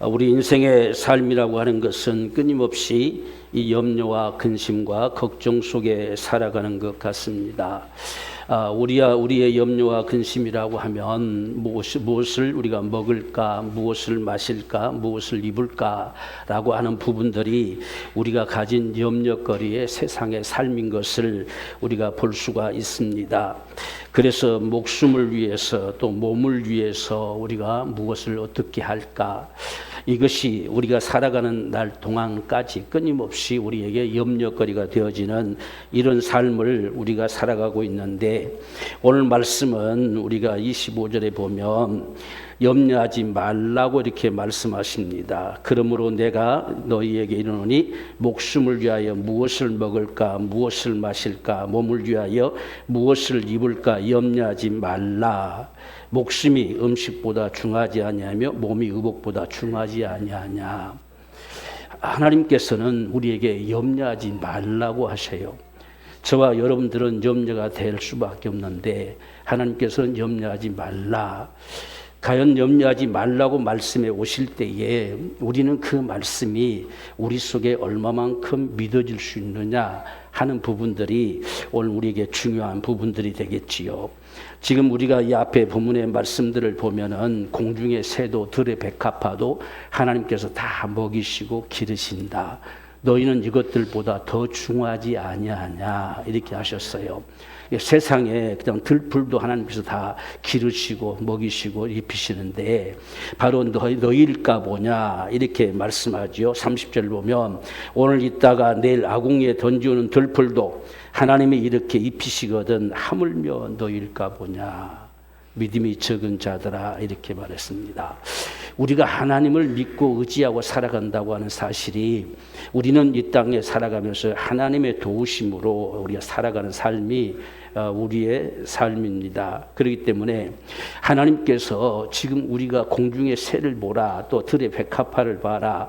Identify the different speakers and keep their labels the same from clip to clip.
Speaker 1: 우리 인생의 삶이라고 하는 것은 끊임없이 이 염려와 근심과 걱정 속에 살아가는 것 같습니다. 우리의 염려와 근심이라고 하면 무엇을 우리가 먹을까, 무엇을 마실까, 무엇을 입을까라고 하는 부분들이 우리가 가진 염려거리의 세상의 삶인 것을 우리가 볼 수가 있습니다. 그래서 목숨을 위해서 또 몸을 위해서 우리가 무엇을 어떻게 할까, 이것이 우리가 살아가는 날 동안까지 끊임없이 우리에게 염려거리가 되어지는 이런 삶을 우리가 살아가고 있는데, 오늘 말씀은 우리가 25절에 보면 염려하지 말라고 이렇게 말씀하십니다. 그러므로 내가 너희에게 이르노니 목숨을 위하여 무엇을 먹을까, 무엇을 마실까, 몸을 위하여 무엇을 입을까 염려하지 말라. 목숨이 음식보다 중하지 아니하며 몸이 의복보다 중하지 아니하냐. 하나님께서는 우리에게 염려하지 말라고 하세요. 저와 여러분들은 염려가 될 수밖에 없는데 하나님께서는 염려하지 말라. 과연 염려하지 말라고 말씀해 오실 때에 우리는 그 말씀이 우리 속에 얼마만큼 믿어질 수 있느냐 하는 부분들이 오늘 우리에게 중요한 부분들이 되겠지요. 지금 우리가 이 앞에 본문의 말씀들을 보면은 공중의 새도 들의 백합화도 하나님께서 다 먹이시고 기르신다. 너희는 이것들보다 더 중하지 아니하냐 이렇게 하셨어요. 세상에 그냥 들풀도 하나님께서 다 기르시고 먹이시고 입히시는데 바로 너희일까 보냐 이렇게 말씀하죠. 30절 보면 오늘 있다가 내일 아궁이에 던지오는 들풀도 하나님이 이렇게 입히시거든 하물며 너희일까 보냐. 믿음이 적은 자들아 이렇게 말했습니다. 우리가 하나님을 믿고 의지하고 살아간다고 하는 사실이 우리는 이 땅에 살아가면서 하나님의 도우심으로 우리가 살아가는 삶이 우리의 삶입니다. 그렇기 때문에 하나님께서 지금 우리가 공중의 새를 보라, 또 들의 백합화를 봐라,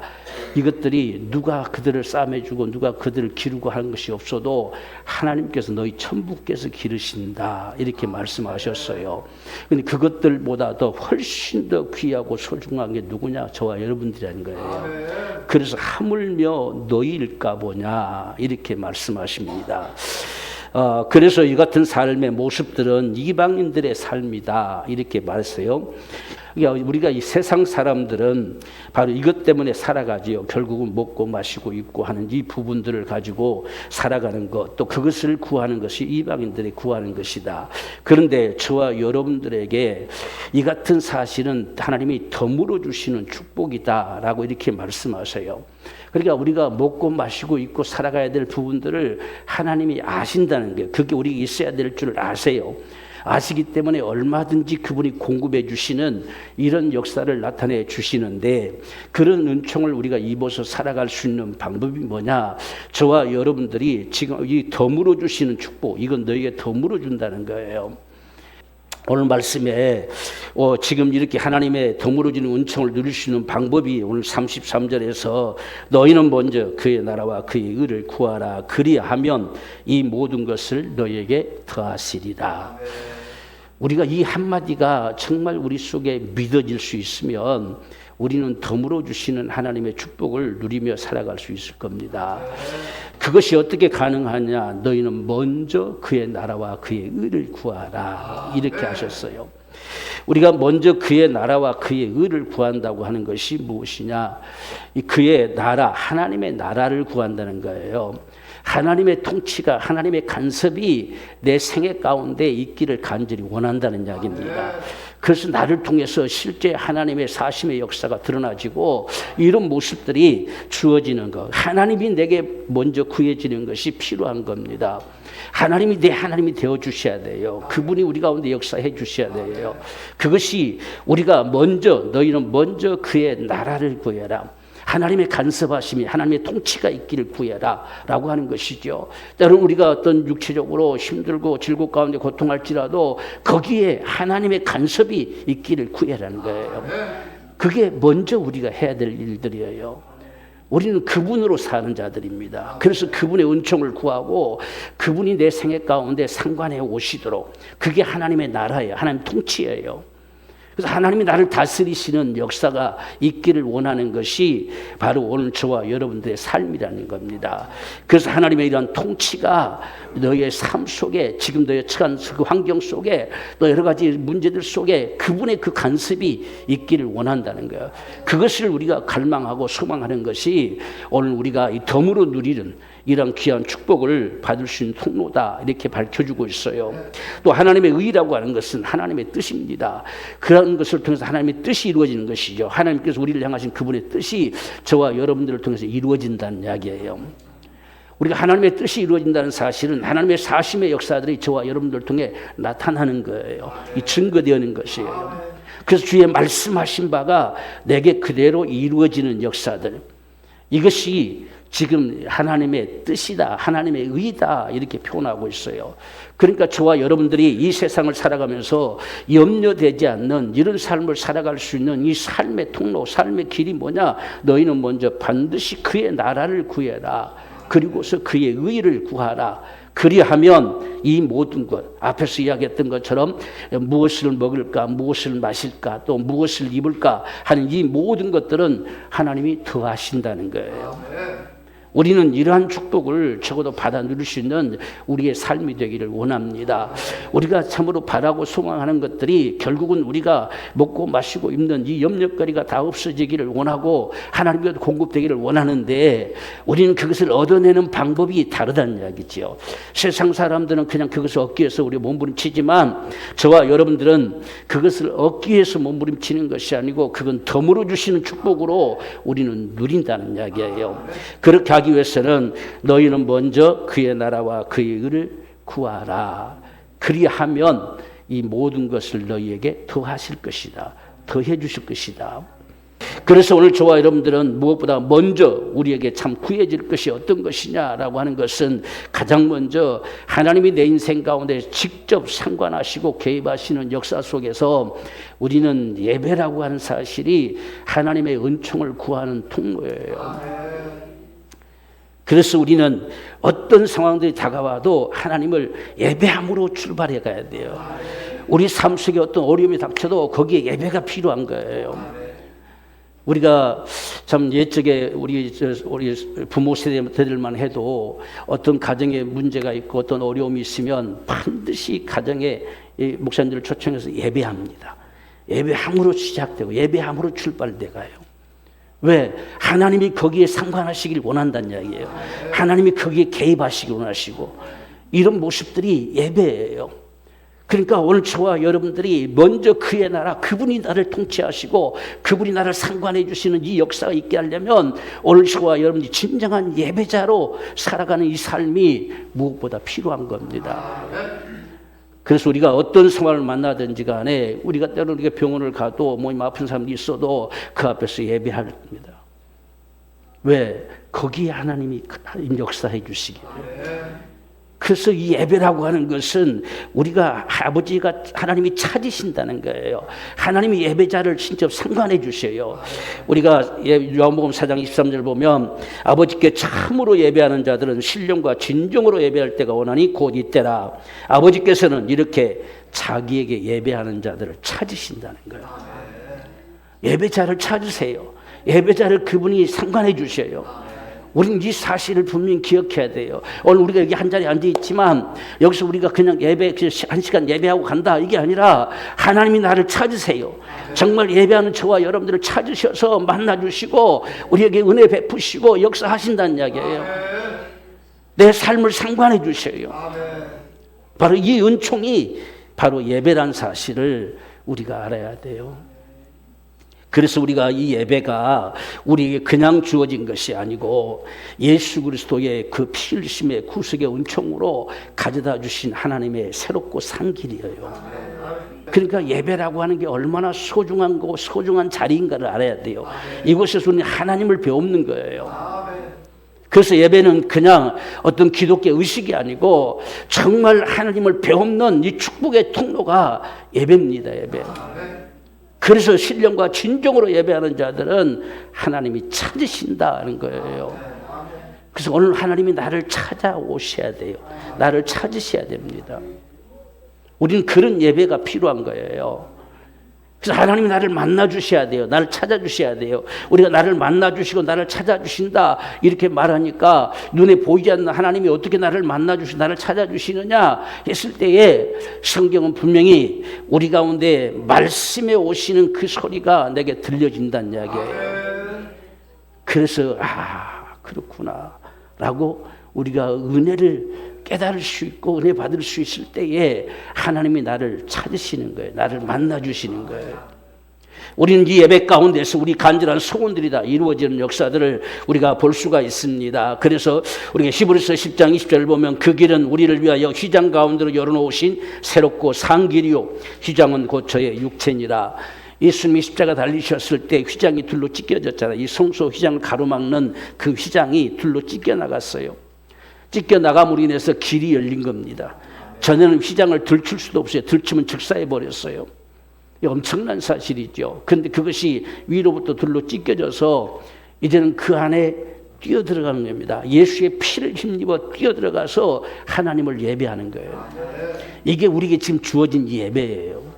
Speaker 1: 이것들이 누가 그들을 싸매주고 누가 그들을 기르고 하는 것이 없어도 하나님께서 너희 천부께서 기르신다 이렇게 말씀하셨어요. 근데 그것들보다 더 훨씬 더 귀하고 소중한 게 누구냐? 저와 여러분들이라는 거예요. 그래서 하물며 너희일까 보냐 이렇게 말씀하십니다. 그래서 이 같은 삶의 모습들은 이방인들의 삶이다 이렇게 말했어요. 그러니까 우리가 이 세상 사람들은 바로 이것 때문에 살아가지요. 결국은 먹고 마시고 입고 하는 이 부분들을 가지고 살아가는 것, 또 그것을 구하는 것이 이방인들이 구하는 것이다. 그런데 저와 여러분들에게 이 같은 사실은 하나님이 덤으로 주시는 축복이다라고 이렇게 말씀하세요. 그러니까 우리가 먹고 마시고 입고 살아가야 될 부분들을 하나님이 아신다는 게, 그게 우리가 있어야 될 줄 아세요. 아시기 때문에 얼마든지 그분이 공급해 주시는 이런 역사를 나타내 주시는데, 그런 은총을 우리가 입어서 살아갈 수 있는 방법이 뭐냐? 저와 여러분들이 지금 이 덤으로 주시는 축복, 이건 너에게 덤으로 준다는 거예요. 오늘 말씀에 지금 이렇게 하나님의 덤으로 주는 은총을 누릴 수 있는 방법이 오늘 33절에서 너희는 먼저 그의 나라와 그의 의를 구하라. 그리하면 이 모든 것을 너희에게 더하시리라. 우리가 이 한마디가 정말 우리 속에 믿어질 수 있으면 우리는 덤으로 주시는 하나님의 축복을 누리며 살아갈 수 있을 겁니다. 그것이 어떻게 가능하냐? 너희는 먼저 그의 나라와 그의 의를 구하라 이렇게 하셨어요. 우리가 먼저 그의 나라와 그의 의를 구한다고 하는 것이 무엇이냐? 그의 나라, 하나님의 나라를 구한다는 거예요. 하나님의 통치가, 하나님의 간섭이 내 생애 가운데 있기를 간절히 원한다는 이야기입니다. 그래서 나를 통해서 실제 하나님의 사심의 역사가 드러나지고 이런 모습들이 주어지는 것, 하나님이 내게 먼저 구해지는 것이 필요한 겁니다. 하나님이 내 하나님이 되어주셔야 돼요. 그분이 우리 가운데 역사해 주셔야 돼요. 그것이 우리가 먼저, 너희는 먼저 그의 나라를 구해라, 하나님의 간섭하심이, 하나님의 통치가 있기를 구해라 라고 하는 것이죠. 때로는 우리가 어떤 육체적으로 힘들고 질곡 가운데 고통할지라도 거기에 하나님의 간섭이 있기를 구해라는 거예요. 그게 먼저 우리가 해야 될 일들이에요. 우리는 그분으로 사는 자들입니다. 그래서 그분의 은총을 구하고 그분이 내 생애 가운데 상관해 오시도록, 그게 하나님의 나라예요. 하나님 통치예요. 그래서 하나님이 나를 다스리시는 역사가 있기를 원하는 것이 바로 오늘 저와 여러분들의 삶이라는 겁니다. 그래서 하나님의 이러한 통치가 너의 삶 속에, 지금 너의 처한 그 환경 속에, 또 여러 가지 문제들 속에 그분의 그 간섭이 있기를 원한다는 거예요. 그것을 우리가 갈망하고 소망하는 것이 오늘 우리가 이 덤으로 누리는 이런 귀한 축복을 받을 수 있는 통로다, 이렇게 밝혀주고 있어요. 또 하나님의 의라고 하는 것은 하나님의 뜻입니다. 그런 것을 통해서 하나님의 뜻이 이루어지는 것이죠. 하나님께서 우리를 향하신 그분의 뜻이 저와 여러분들을 통해서 이루어진다는 이야기예요. 우리가 하나님의 뜻이 이루어진다는 사실은 하나님의 사심의 역사들이 저와 여러분들을 통해 나타나는 거예요. 이 증거되는 것이에요. 그래서 주의 말씀하신 바가 내게 그대로 이루어지는 역사들, 이것이 지금 하나님의 뜻이다, 하나님의 의다, 이렇게 표현하고 있어요. 그러니까 저와 여러분들이 이 세상을 살아가면서 염려되지 않는 이런 삶을 살아갈 수 있는 이 삶의 통로, 삶의 길이 뭐냐? 너희는 먼저 반드시 그의 나라를 구해라. 그리고서 그의 의를 구하라. 그리하면 이 모든 것, 앞에서 이야기했던 것처럼 무엇을 먹을까, 무엇을 마실까, 또 무엇을 입을까 하는 이 모든 것들은 하나님이 더하신다는 거예요. 우리는 이러한 축복을 적어도 받아 누릴 수 있는 우리의 삶이 되기를 원합니다. 우리가 참으로 바라고 소망하는 것들이 결국은 우리가 먹고 마시고 입는 이 염려거리가 다 없어지기를 원하고 하나님께서 공급되기를 원하는데, 우리는 그것을 얻어내는 방법이 다르다는 이야기지요. 세상 사람들은 그냥 그것을 얻기 위해서 우리 몸부림치지만 저와 여러분들은 그것을 얻기 위해서 몸부림치는 것이 아니고 그건 덤으로 주시는 축복으로 우리는 누린다는 이야기예요. 그렇게 하기 위해서는 너희는 먼저 그의 나라와 그의 의를 구하라. 그리하면 이 모든 것을 너희에게 더하실 것이다, 더해 주실 것이다. 그래서 오늘 저와 여러분들은 무엇보다 먼저 우리에게 참 구해질 것이 어떤 것이냐라고 하는 것은, 가장 먼저 하나님이 내 인생 가운데 직접 상관하시고 개입하시는 역사 속에서 우리는 예배라고 하는 사실이 하나님의 은총을 구하는 통로예요. 그래서 우리는 어떤 상황들이 다가와도 하나님을 예배함으로 출발해 가야 돼요. 우리 삶 속에 어떤 어려움이 닥쳐도 거기에 예배가 필요한 거예요. 우리가 참 옛적에 우리 부모 세대들만 해도 어떤 가정에 문제가 있고 어떤 어려움이 있으면 반드시 가정에 목사님들을 초청해서 예배합니다. 예배함으로 시작되고 예배함으로 출발돼 가요. 왜? 하나님이 거기에 상관하시길 원한다는 이야기예요. 하나님이 거기에 개입하시길 원하시고, 이런 모습들이 예배예요. 그러니까 오늘 저와 여러분들이 먼저 그의 나라, 그분이 나를 통치하시고 그분이 나를 상관해 주시는 이 역사가 있게 하려면 오늘 저와 여러분들이 진정한 예배자로 살아가는 이 삶이 무엇보다 필요한 겁니다. 그래서 우리가 어떤 상황을 만나든지 간에, 우리가 때로는 병원을 가도 몸이 아픈 사람이 있어도 그 앞에서 예배할 겁니다. 왜? 거기에 하나님이 역사해 주시기를. 그래서 이 예배라고 하는 것은 우리가 아버지가 하나님이 찾으신다는 거예요. 하나님이 예배자를 직접 상관해 주셔요. 우리가 요한복음 4장 23절 보면 아버지께 참으로 예배하는 자들은 신령과 진정으로 예배할 때가 오나니 곧 이때라. 아버지께서는 이렇게 자기에게 예배하는 자들을 찾으신다는 거예요. 예배자를 찾으세요. 예배자를 그분이 상관해 주셔요. 우리는 이 사실을 분명히 기억해야 돼요. 오늘 우리가 여기 한 자리에 앉아 있지만 여기서 우리가 그냥 한 시간 예배하고 간다, 이게 아니라 하나님이 나를 찾으세요. 정말 예배하는 저와 여러분들을 찾으셔서 만나주시고 우리에게 은혜 베푸시고 역사하신다는 이야기예요. 내 삶을 상관해 주셔요. 바로 이 은총이 바로 예배란 사실을 우리가 알아야 돼요. 그래서 우리가 이 예배가 우리에게 그냥 주어진 것이 아니고 예수 그리스도의 그 피 흘리심의 구속의 은총으로 가져다 주신 하나님의 새롭고 산 길이에요. 그러니까 예배라고 하는 게 얼마나 소중한 거고 소중한 자리인가를 알아야 돼요. 이곳에서 우리는 하나님을 배우는 거예요. 그래서 예배는 그냥 어떤 기독교 의식이 아니고 정말 하나님을 배우는 이 축복의 통로가 예배입니다. 예배. 그래서 신령과 진정으로 예배하는 자들은 하나님이 찾으신다는 거예요. 그래서 오늘 하나님이 나를 찾아오셔야 돼요. 나를 찾으셔야 됩니다. 우리는 그런 예배가 필요한 거예요. 그래서 하나님이 나를 만나주셔야 돼요. 나를 찾아주셔야 돼요. 우리가 나를 만나주시고 나를 찾아주신다 이렇게 말하니까 눈에 보이지 않는 하나님이 어떻게 나를 만나주시고 나를 찾아주시느냐 했을 때에 성경은 분명히 우리 가운데 말씀에 오시는 그 소리가 내게 들려진다는 이야기예요. 그래서 그렇구나 라고 우리가 은혜를 깨달을 수 있고 은혜 받을 수 있을 때에 하나님이 나를 찾으시는 거예요. 나를 만나주시는 거예요. 우리는 이 예배 가운데서 우리 간절한 소원들이 다 이루어지는 역사들을 우리가 볼 수가 있습니다. 그래서 우리가 히브리서 10장 20절을 보면 그 길은 우리를 위하여 휘장 가운데로 열어놓으신 새롭고 산 길이요 휘장은 곧 저의 육체니라. 예수님이 십자가 달리셨을 때 휘장이 둘로 찢겨졌잖아요. 이 성소 휘장을 가로막는 그 휘장이 둘로 찢겨나갔어요. 찢겨나감으로 인해서 길이 열린 겁니다. 전에는 휘장을 들출 수도 없어요. 들추면 즉사해버렸어요. 엄청난 사실이죠. 그런데 그것이 위로부터 둘로 찢겨져서 이제는 그 안에 뛰어들어가는 겁니다. 예수의 피를 힘입어 뛰어들어가서 하나님을 예배하는 거예요. 이게 우리에게 지금 주어진 예배예요.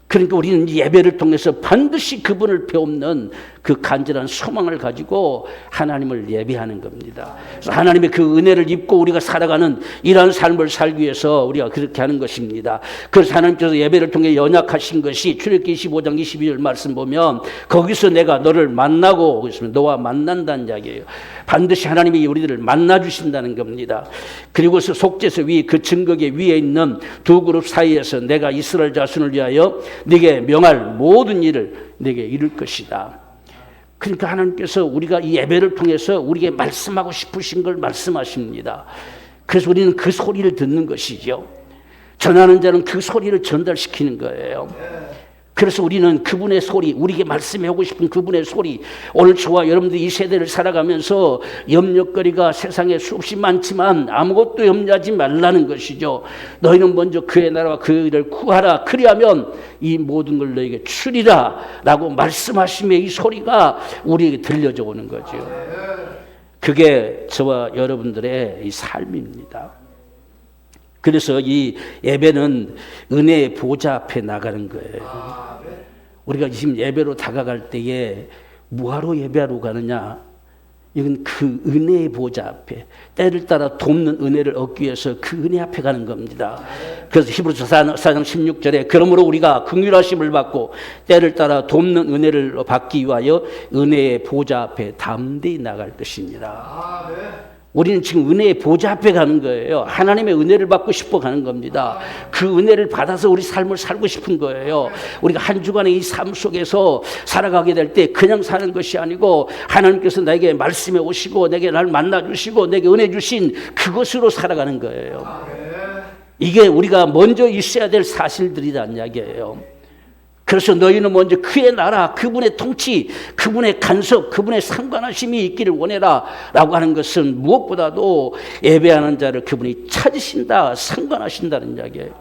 Speaker 1: 그러니까 우리는 이 예배를 통해서 반드시 그분을 배우는 그 간절한 소망을 가지고 하나님을 예배하는 겁니다. 그래서 하나님의 그 은혜를 입고 우리가 살아가는 이러한 삶을 살기 위해서 우리가 그렇게 하는 것입니다. 그래서 하나님께서 예배를 통해 연약하신 것이 출애굽기 25장 22절 말씀 보면 거기서 내가 너를 만나고 있으면 너와 만난다는 이야기예요. 반드시 하나님이 우리들을 만나주신다는 겁니다. 그리고서 속죄서 위 그 증거계 위에 있는 두 그룹 사이에서 내가 이스라엘 자손을 위하여 네게 명할 모든 일을 네게 이룰 것이다. 그러니까 하나님께서 우리가 이 예배를 통해서 우리에게 말씀하고 싶으신 걸 말씀하십니다. 그래서 우리는 그 소리를 듣는 것이죠. 전하는 자는 그 소리를 전달시키는 거예요. 그래서 우리는 그분의 소리, 우리에게 말씀하고 싶은 그분의 소리, 오늘 저와 여러분들이 이 세대를 살아가면서 염려거리가 세상에 수없이 많지만 아무것도 염려하지 말라는 것이죠. 너희는 먼저 그의 나라와 그 일을 구하라. 그리하면 이 모든 걸 너에게 주리라 라고 말씀하시며 이 소리가 우리에게 들려져 오는 거죠. 그게 저와 여러분들의 이 삶입니다. 그래서 이 예배는 은혜의 보좌 앞에 나가는 거예요. 우리가 지금 예배로 다가갈 때에 뭐하러 예배하러 가느냐? 이건 그 은혜의 보좌 앞에 때를 따라 돕는 은혜를 얻기 위해서 그 은혜 앞에 가는 겁니다. 그래서 히브리서 4장 16절에 그러므로 우리가 긍휼하심을 받고 때를 따라 돕는 은혜를 받기 위하여 은혜의 보좌 앞에 담대히 나갈 것입니다. 우리는 지금 은혜의 보좌 앞에 가는 거예요. 하나님의 은혜를 받고 싶어 가는 겁니다. 그 은혜를 받아서 우리 삶을 살고 싶은 거예요. 우리가 한 주간의 이 삶 속에서 살아가게 될 때 그냥 사는 것이 아니고 하나님께서 나에게 말씀해 오시고 내게 날 만나주시고 내게 은혜 주신 그것으로 살아가는 거예요. 이게 우리가 먼저 있어야 될 사실들이란 이야기예요. 그래서 너희는 먼저 그의 나라, 그분의 통치, 그분의 간섭, 그분의 상관하심이 있기를 원해라 라고 하는 것은 무엇보다도 예배하는 자를 그분이 찾으신다, 상관하신다는 이야기예요.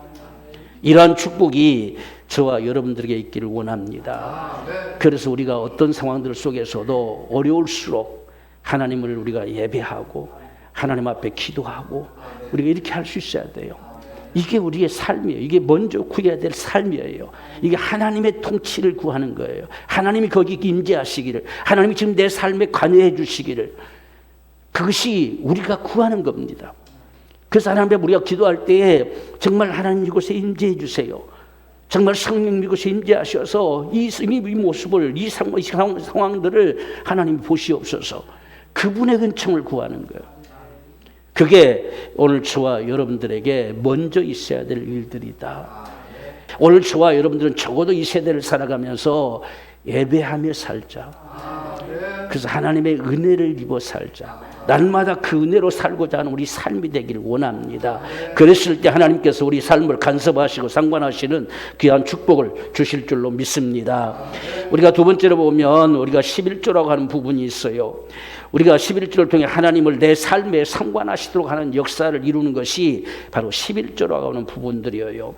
Speaker 1: 이러한 축복이 저와 여러분들에게 있기를 원합니다. 그래서 우리가 어떤 상황들 속에서도 어려울수록 하나님을 우리가 예배하고 하나님 앞에 기도하고 우리가 이렇게 할 수 있어야 돼요. 이게 우리의 삶이에요. 이게 먼저 구해야 될 삶이에요. 이게 하나님의 통치를 구하는 거예요. 하나님이 거기 임재하시기를, 하나님이 지금 내 삶에 관여해 주시기를, 그것이 우리가 구하는 겁니다. 그래서 하나님 앞에 우리가 기도할 때에 정말 하나님 이곳에 임재해 주세요. 정말 성령 이곳에 임재하셔서 이 모습을, 이 상황들을 하나님이 보시옵소서. 그분의 은총을 구하는 거예요. 그게 오늘 저와 여러분들에게 먼저 있어야 될 일들이다. 오늘 저와 여러분들은 적어도 이 세대를 살아가면서 예배하며 살자. 그래서 하나님의 은혜를 입어 살자. 날마다 그 은혜로 살고자 하는 우리 삶이 되기를 원합니다. 그랬을 때 하나님께서 우리 삶을 간섭하시고 상관하시는 귀한 축복을 주실 줄로 믿습니다. 우리가 두 번째로 보면 우리가 11조라고 하는 부분이 있어요. 우리가 11조를 통해 하나님을 내 삶에 상관하시도록 하는 역사를 이루는 것이 바로 11조라고 하는 부분들이에요.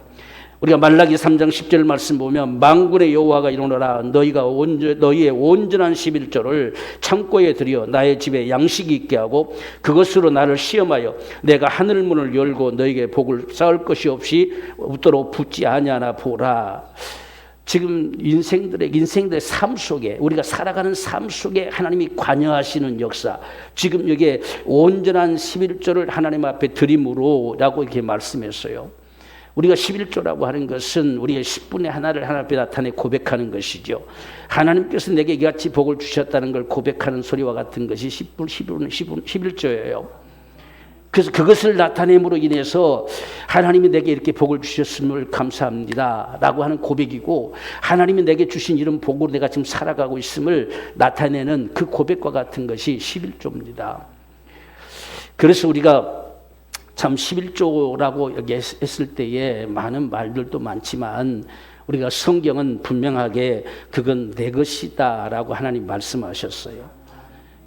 Speaker 1: 우리가 말라기 3장 10절 말씀 보면 만군의 여호와가 이르노라 너희의 온전한 11조를 창고에 들여 나의 집에 양식이 있게 하고 그것으로 나를 시험하여 내가 하늘문을 열고 너희에게 복을 쌓을 것이 없이 웃도록 붙지 아니하나 보라. 지금 인생들의 삶 속에, 우리가 살아가는 삶 속에 하나님이 관여하시는 역사, 지금 여기에 온전한 11조를 하나님 앞에 드림으로 라고 이렇게 말씀했어요. 우리가 11조라고 하는 것은 우리의 10분의 하나를 하나님 앞에 나타내 고백하는 것이죠. 하나님께서 내게 이같이 복을 주셨다는 걸 고백하는 소리와 같은 것이 11조예요. 그래서 그것을 나타냄으로 인해서 하나님이 내게 이렇게 복을 주셨음을 감사합니다 라고 하는 고백이고, 하나님이 내게 주신 이런 복으로 내가 지금 살아가고 있음을 나타내는 그 고백과 같은 것이 11조입니다. 그래서 우리가 참 11조라고 여기 했을 때에 많은 말들도 많지만, 우리가 성경은 분명하게 그건 내 것이다 라고 하나님 말씀하셨어요.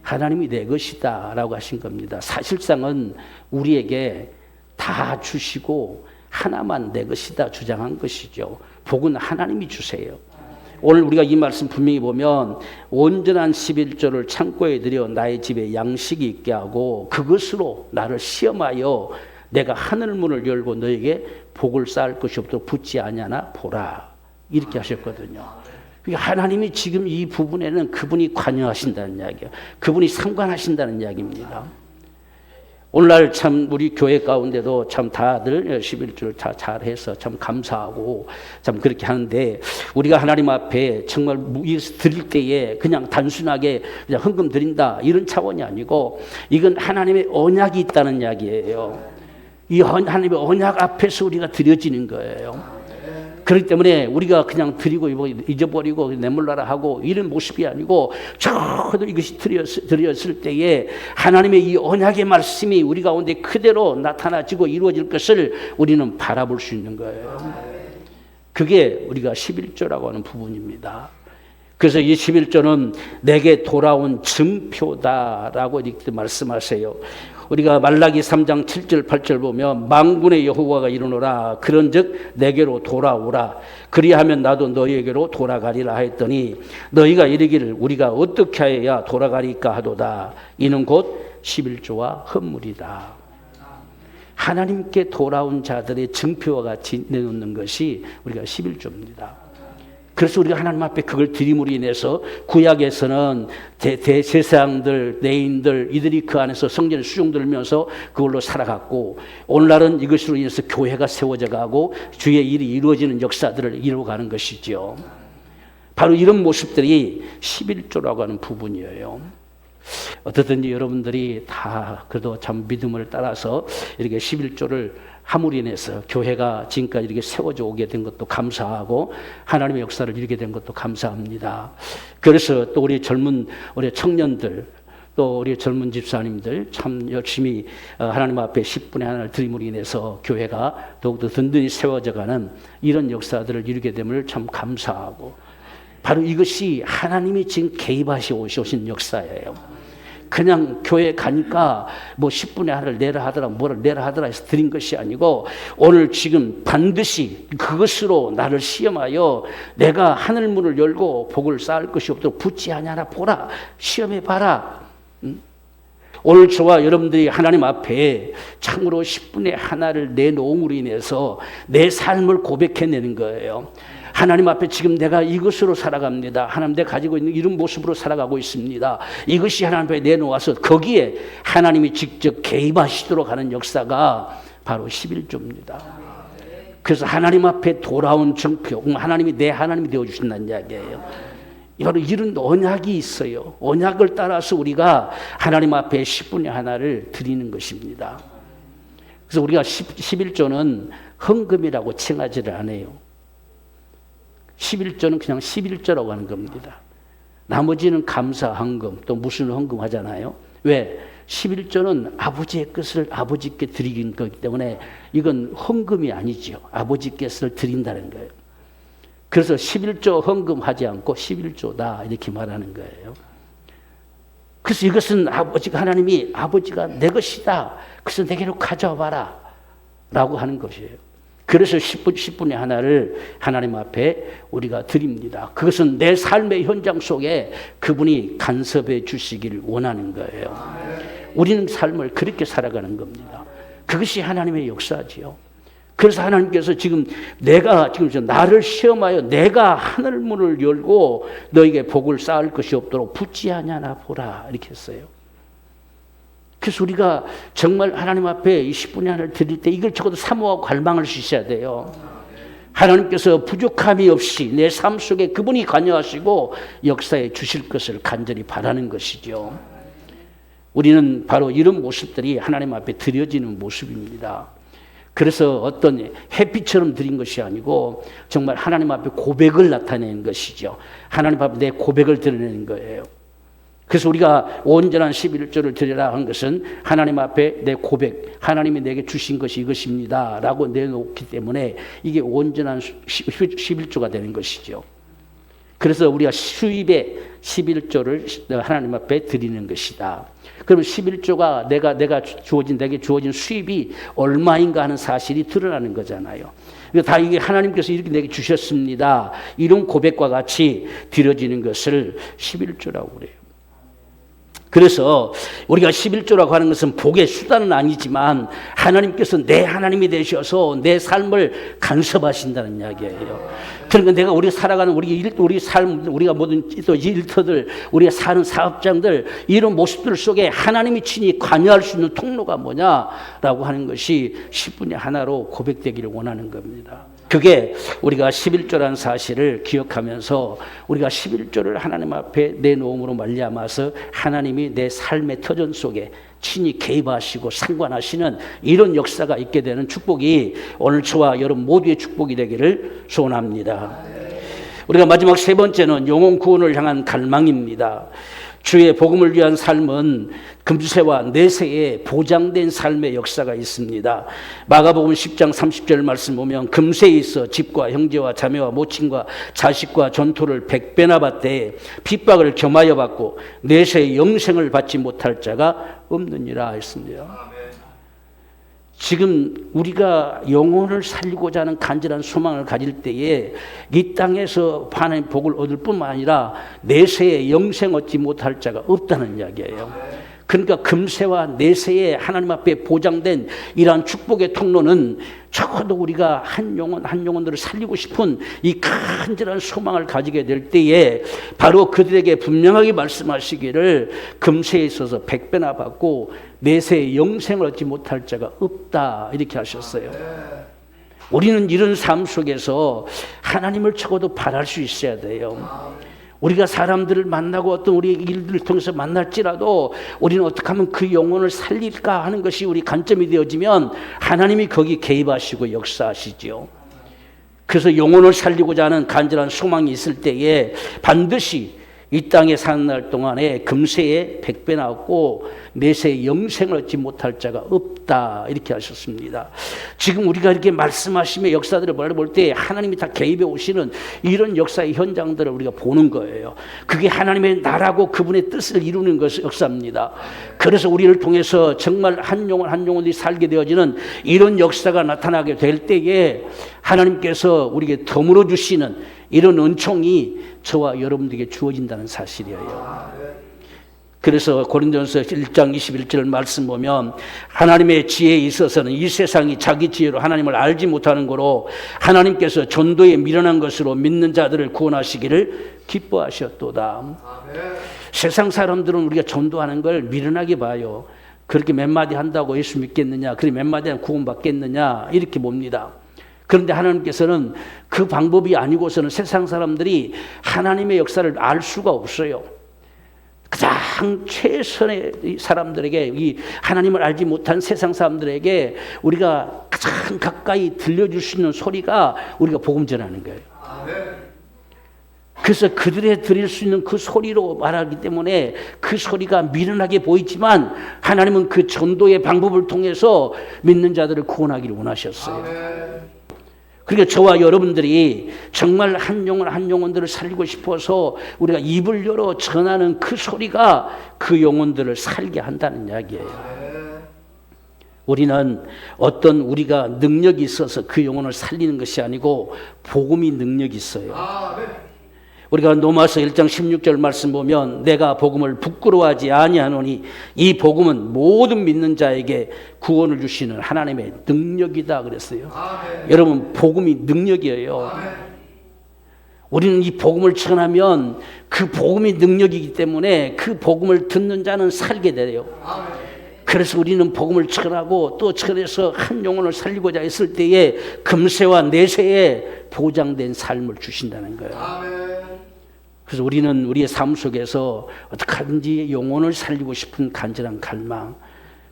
Speaker 1: 하나님이 내 것이다 라고 하신 겁니다. 사실상은 우리에게 다 주시고 하나만 내 것이다 주장한 것이죠. 복은 하나님이 주세요. 오늘 우리가 이 말씀 분명히 보면, 온전한 11조를 창고에 들여 나의 집에 양식이 있게 하고 그것으로 나를 시험하여 내가 하늘문을 열고 너에게 복을 쌓을 것이 없도록 붙지 아니하나 보라, 이렇게 하셨거든요. 하나님이 지금 이 부분에는 그분이 관여하신다는 이야기예요. 그분이 상관하신다는 이야기입니다. 오늘날 참 우리 교회 가운데도 참 다들 11조를 다 잘해서 참 감사하고 참 그렇게 하는데, 우리가 하나님 앞에 정말 드릴 때에 그냥 단순하게 그냥 헌금 드린다 이런 차원이 아니고, 이건 하나님의 언약이 있다는 이야기예요. 이 하나님의 언약 앞에서 우리가 드려지는 거예요. 그렇기 때문에 우리가 그냥 드리고 잊어버리고 내몰라라 하고 이런 모습이 아니고, 적어도 이것이 드렸을 때에 하나님의 이 언약의 말씀이 우리 가운데 그대로 나타나지고 이루어질 것을 우리는 바라볼 수 있는 거예요. 그게 우리가 11조라고 하는 부분입니다. 그래서 이 11조는 내게 돌아온 증표다라고 이렇게 말씀하세요. 우리가 말라기 3장 7절 8절 보면, 만군의 여호와가 이르노라 그런즉 내게로 돌아오라 그리하면 나도 너희에게로 돌아가리라 했더니, 너희가 이르기를 우리가 어떻게 하여야 돌아가리까 하도다. 이는 곧 11조와 헌물이다. 하나님께 돌아온 자들의 증표와 같이 내놓는 것이 우리가 11조입니다. 그래서 우리가 하나님 앞에 그걸 드림으로 인해서 구약에서는 대제사장들, 레인들 이들이 그 안에서 성전에 수종 들면서 그걸로 살아갔고, 오늘날은 이것으로 인해서 교회가 세워져 가고 주의 일이 이루어지는 역사들을 이루어가는 것이죠. 바로 이런 모습들이 11조라고 하는 부분이에요. 어떻든지 여러분들이 다 그래도 참 믿음을 따라서 이렇게 11조를 함으로 인해서 교회가 지금까지 이렇게 세워져 오게 된 것도 감사하고, 하나님의 역사를 이루게 된 것도 감사합니다. 그래서 또 우리 청년들, 또 우리 젊은 집사님들 참 열심히 하나님 앞에 10분의 하나를 드림으로 인해서 교회가 더욱더 든든히 세워져가는 이런 역사들을 이루게 됨을 참 감사하고, 바로 이것이 하나님이 지금 개입하시 오신 역사예요. 그냥 교회 가니까 뭐 10분의 하나를 내라 하더라, 뭐를 내라 하더라 해서 드린 것이 아니고, 오늘 지금 반드시 그것으로 나를 시험하여 내가 하늘문을 열고 복을 쌓을 것이 없도록 붙지 아니하나 보라, 시험해 봐라. 오늘 저와 여러분들이 하나님 앞에 참으로 10분의 하나를 내놓음으로 인해서 내 삶을 고백해내는 거예요. 하나님 앞에 지금 내가 이것으로 살아갑니다. 하나님 내가 가지고 있는 이런 모습으로 살아가고 있습니다. 이것이 하나님 앞에 내놓아서 거기에 하나님이 직접 개입하시도록 하는 역사가 바로 11조입니다. 그래서 하나님 앞에 돌아온 증표, 하나님이 내 하나님이 되어주신다는 이야기예요. 바로 이런 언약이 있어요. 언약을 따라서 우리가 하나님 앞에 10분의 하나를 드리는 것입니다. 그래서 우리가 11조는 헌금이라고 칭하지를 않아요. 11조는 그냥 11조라고 하는 겁니다. 나머지는 감사 헌금, 또 무슨 헌금 하잖아요. 왜? 11조는 아버지의 것을 아버지께 드리는 거기 때문에 이건 헌금이 아니죠. 아버지께서 드린다는 거예요. 그래서 11조 헌금하지 않고 11조다 이렇게 말하는 거예요. 그래서 이것은 하나님이 아버지가 내 것이다, 그래서 내게로 가져와 봐라 라고 하는 것이에요. 그래서 10분의 하나를 하나님 앞에 우리가 드립니다. 그것은 내 삶의 현장 속에 그분이 간섭해 주시기를 원하는 거예요. 우리는 삶을 그렇게 살아가는 겁니다. 그것이 하나님의 역사지요. 그래서 하나님께서 지금 나를 시험하여 내가 하늘 문을 열고 너에게 복을 쌓을 것이 없도록 붙지 아니하나 보라 이렇게 했어요. 그래서 우리가 정말 하나님 앞에 이 10분의 하나를 드릴 때 이걸 적어도 사모하고 갈망할 수 있어야 돼요. 하나님께서 부족함이 없이 내 삶 속에 그분이 관여하시고 역사해 주실 것을 간절히 바라는 것이죠. 우리는 바로 이런 모습들이 하나님 앞에 드려지는 모습입니다. 그래서 어떤 햇빛처럼 드린 것이 아니고 정말 하나님 앞에 고백을 나타내는 것이죠. 하나님 앞에 내 고백을 드러내는 거예요. 그래서 우리가 온전한 11조를 드리라 한 것은 하나님 앞에 내 고백, 하나님이 내게 주신 것이 이것입니다 라고 내놓기 때문에 이게 온전한 11조가 되는 것이죠. 그래서 우리가 수입의 11조를 하나님 앞에 드리는 것이다. 그러면 11조가 내게 주어진 수입이 얼마인가 하는 사실이 드러나는 거잖아요. 다 이게 하나님께서 이렇게 내게 주셨습니다. 이런 고백과 같이 드려지는 것을 11조라고 그래요. 그래서 우리가 11조라고 하는 것은 복의 수단은 아니지만 하나님께서 내 하나님이 되셔서 내 삶을 간섭하신다는 이야기예요. 그러니까 우리가 살아가는 우리 삶, 우리가 모든 또 일터들, 우리가 사는 사업장들 이런 모습들 속에 하나님이 친히 관여할 수 있는 통로가 뭐냐라고 하는 것이 10분의 하나로 고백되기를 원하는 겁니다. 그게 우리가 11조라는 사실을 기억하면서 우리가 11조를 하나님 앞에 내놓음으로 말미암아서 하나님이 내 삶의 터전 속에 친히 개입하시고 상관하시는 이런 역사가 있게 되는 축복이 오늘 저와 여러분 모두의 축복이 되기를 소원합니다. 우리가 마지막 세 번째는 영혼 구원을 향한 갈망입니다. 주의 복음을 위한 삶은 금세와 내세에 보장된 삶의 역사가 있습니다. 마가복음 10장 30절 말씀 보면 금세에 있어 집과 형제와 자매와 모친과 자식과 전토를 100배나 받되 핍박을 겸하여 받고 내세에 영생을 받지 못할 자가 없느니라 했습니다. 지금 우리가 영혼을 살리고자 하는 간절한 소망을 가질 때에 이 땅에서 하나님의 복을 얻을 뿐만 아니라 내세에 영생 얻지 못할 자가 없다는 이야기예요. 그러니까 금세와 내세에 하나님 앞에 보장된 이러한 축복의 통로는 적어도 우리가 한 영혼들을 살리고 싶은 이 간절한 소망을 가지게 될 때에 바로 그들에게 분명하게 말씀하시기를 금세에 있어서 100배나 받고 내세에 영생을 얻지 못할 자가 없다 이렇게 하셨어요. 우리는 이런 삶 속에서 하나님을 적어도 바랄 수 있어야 돼요. 우리가 사람들을 만나고 어떤 우리의 일들을 통해서 만날지라도 우리는 어떻게 하면 그 영혼을 살릴까 하는 것이 우리 관점이 되어지면 하나님이 거기 개입하시고 역사하시죠. 그래서 영혼을 살리고자 하는 간절한 소망이 있을 때에 반드시 이 땅에 사는 날 동안에 금세에 100배나 얻고 내세에 영생을 얻지 못할 자가 없다 이렇게 하셨습니다. 지금 우리가 이렇게 말씀하시며 역사들을 바라볼 때 하나님이 다 개입해 오시는 이런 역사의 현장들을 우리가 보는 거예요. 그게 하나님의 나라고 그분의 뜻을 이루는 것이 역사입니다. 그래서 우리를 통해서 정말 한 영혼들이 살게 되어지는 이런 역사가 나타나게 될 때에 하나님께서 우리에게 덤으로 주시는 이런 은총이 저와 여러분들에게 주어진다는 사실이에요. 그래서 고린도전서 1장 21절 말씀 보면 하나님의 지혜에 있어서는 이 세상이 자기 지혜로 하나님을 알지 못하는 거로 하나님께서 전도에 미련한 것으로 믿는 자들을 구원하시기를 기뻐하셨도다. 세상 사람들은 우리가 전도하는 걸 미련하게 봐요. 그렇게 몇 마디 한다고 예수 믿겠느냐, 그렇게 몇 마디 하면 구원받겠느냐 이렇게 봅니다. 그런데 하나님께서는 그 방법이 아니고서는 세상 사람들이 하나님의 역사를 알 수가 없어요. 가장 최선의 사람들에게, 이 하나님을 알지 못한 세상 사람들에게 우리가 가장 가까이 들려줄 수 있는 소리가 우리가 복음 전하는 거예요. 그래서 그들에 드릴 수 있는 그 소리로 말하기 때문에 그 소리가 미련하게 보이지만 하나님은 그 전도의 방법을 통해서 믿는 자들을 구원하기를 원하셨어요. 그러니까 저와 여러분들이 정말 한 영혼들을 살리고 싶어서 우리가 입을 열어 전하는 그 소리가 그 영혼들을 살게 한다는 이야기예요. 우리는 어떤 우리가 능력이 있어서 그 영혼을 살리는 것이 아니고 복음이 능력이 있어요. 우리가 로마서 1장 16절 말씀 보면 내가 복음을 부끄러워하지 아니하노니 이 복음은 모든 믿는 자에게 구원을 주시는 하나님의 능력이다 그랬어요. 아멘. 여러분, 복음이 능력이에요. 아멘. 우리는 이 복음을 전하면 그 복음이 능력이기 때문에 그 복음을 듣는 자는 살게 돼요. 아멘. 그래서 우리는 복음을 전하고 또 전해서 한 영혼을 살리고자 했을 때에 금세와 내세에 보장된 삶을 주신다는 거예요. 아멘. 그래서 우리는 우리의 삶 속에서 어떻게든지 영혼을 살리고 싶은 간절한 갈망,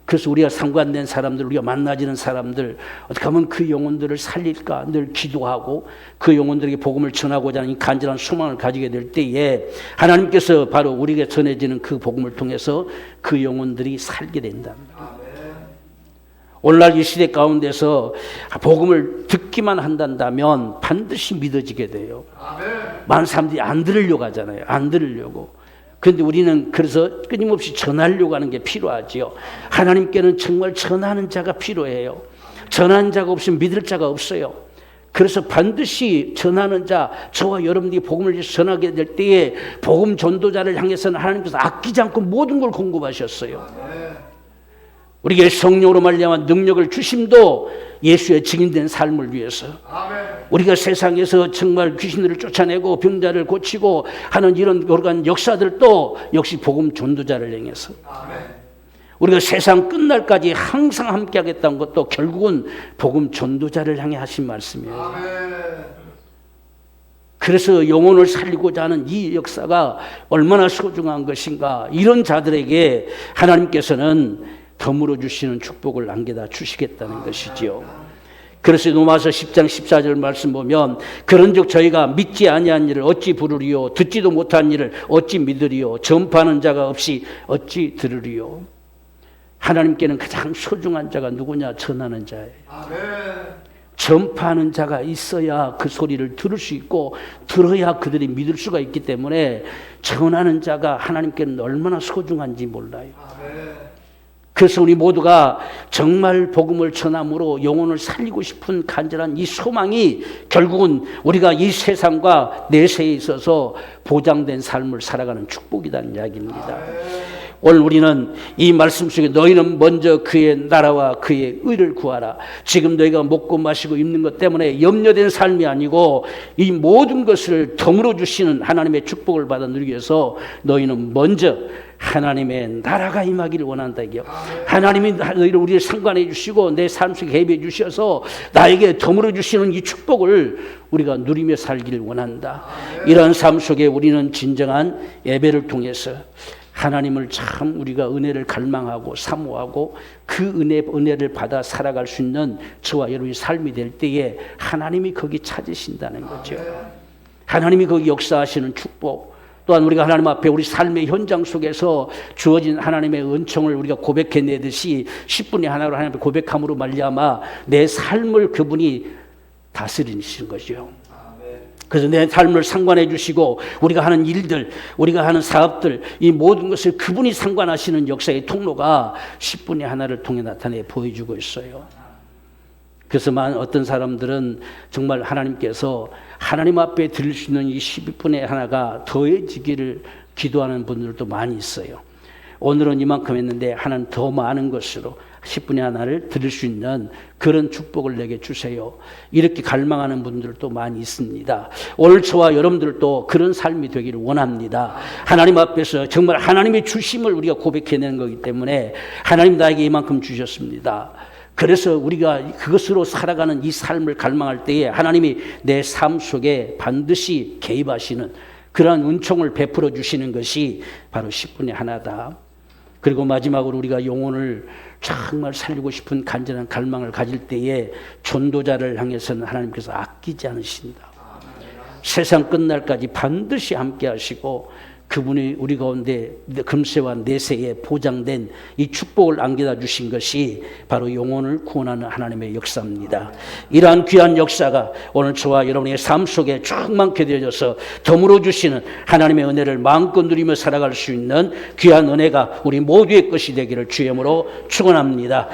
Speaker 1: 그래서 우리가 상관된 사람들, 우리가 만나지는 사람들 어떻게 하면 그 영혼들을 살릴까 늘 기도하고 그 영혼들에게 복음을 전하고자 하는 간절한 소망을 가지게 될 때에 하나님께서 바로 우리에게 전해지는 그 복음을 통해서 그 영혼들이 살게 된답니다. 오늘날 이 시대 가운데서 복음을 듣기만 한다면 반드시 믿어지게 돼요. 많은 사람들이 안 들으려고 하잖아요. 안 들으려고. 그런데 우리는 그래서 끊임없이 전하려고 하는 게 필요하지요. 하나님께는 정말 전하는 자가 필요해요. 전하는 자가 없으면 믿을 자가 없어요. 그래서 반드시 전하는 자, 저와 여러분들이 복음을 전하게 될 때에 복음 전도자를 향해서는 하나님께서 아끼지 않고 모든 걸 공급하셨어요. 우리에게 성령으로 말미암아 능력을 주심도 예수의 증인된 삶을 위해서. 아멘. 우리가 세상에서 정말 귀신들을 쫓아내고 병자를 고치고 하는 이런 그러한 역사들도 역시 복음 전도자를 향해서. 아멘. 우리가 세상 끝날까지 항상 함께 하겠다는 것도 결국은 복음 전도자를 향해 하신 말씀이에요. 아멘. 그래서 영혼을 살리고자 하는 이 역사가 얼마나 소중한 것인가. 이런 자들에게 하나님께서는 덤으로 주시는 축복을 안겨다 주시겠다는 것이지요. 그래서 로마서 10장 14절 말씀 보면 그런즉 저희가 믿지 아니한 일을 어찌 부르리요 듣지도 못한 일을 어찌 믿으리요 전파하는 자가 없이 어찌 들으리요. 하나님께는 가장 소중한 자가 누구냐? 전하는 자예요. 아멘. 전파하는 자가 있어야 그 소리를 들을 수 있고 들어야 그들이 믿을 수가 있기 때문에 전하는 자가 하나님께는 얼마나 소중한지 몰라요. 아멘. 그래서 우리 모두가 정말 복음을 전함으로 영혼을 살리고 싶은 간절한 이 소망이 결국은 우리가 이 세상과 내세에 있어서 보장된 삶을 살아가는 축복이라는 이야기입니다. 오늘 우리는 이 말씀 속에 너희는 먼저 그의 나라와 그의 의를 구하라. 지금 너희가 먹고 마시고 입는 것 때문에 염려된 삶이 아니고 이 모든 것을 덤으로 주시는 하나님의 축복을 받아 누리기 위해서 너희는 먼저 하나님의 나라가 임하기를 원한다. 하나님이 너희를 우리를 상관해 주시고 내 삶 속에 개입해 주셔서 나에게 덤으로 주시는 이 축복을 우리가 누리며 살기를 원한다. 이런 삶 속에 우리는 진정한 예배를 통해서 하나님을 참 우리가 은혜를 갈망하고 사모하고 그 은혜를 받아 살아갈 수 있는 저와 여러분의 삶이 될 때에 하나님이 거기 찾으신다는 거죠. 하나님이 거기 역사하시는 축복, 또한 우리가 하나님 앞에 우리 삶의 현장 속에서 주어진 하나님의 은총을 우리가 고백해내듯이 10분의 하나로 하나님 앞에 고백함으로 말미암아 내 삶을 그분이 다스리시는 거죠. 그래서 내 삶을 상관해 주시고 우리가 하는 일들, 우리가 하는 사업들, 이 모든 것을 그분이 상관하시는 역사의 통로가 10분의 하나를 통해 나타내 보여주고 있어요. 그래서 어떤 사람들은 정말 하나님께서 하나님 앞에 드릴 수 있는 이 12분의 하나가 더해지기를 기도하는 분들도 많이 있어요. 오늘은 이만큼 했는데 하나는 더 많은 것으로 10분의 하나를 드릴 수 있는 그런 축복을 내게 주세요. 이렇게 갈망하는 분들도 많이 있습니다. 오늘 저와 여러분들도 그런 삶이 되기를 원합니다. 하나님 앞에서 정말 하나님의 주심을 우리가 고백해내는 거기 때문에 하나님 나에게 이만큼 주셨습니다. 그래서 우리가 그것으로 살아가는 이 삶을 갈망할 때에 하나님이 내 삶 속에 반드시 개입하시는 그러한 은총을 베풀어 주시는 것이 바로 10분의 하나다. 그리고 마지막으로 우리가 영혼을 정말 살리고 싶은 간절한 갈망을 가질 때에 전도자를 향해서는 하나님께서 아끼지 않으신다. 세상 끝날까지 반드시 함께 하시고 그분이 우리 가운데 금세와 내세에 보장된 이 축복을 안겨다 주신 것이 바로 영혼을 구원하는 하나님의 역사입니다. 이러한 귀한 역사가 오늘 저와 여러분의 삶 속에 충만케 되어져서 덤으로 주시는 하나님의 은혜를 마음껏 누리며 살아갈 수 있는 귀한 은혜가 우리 모두의 것이 되기를 주의 이름으로 축원합니다.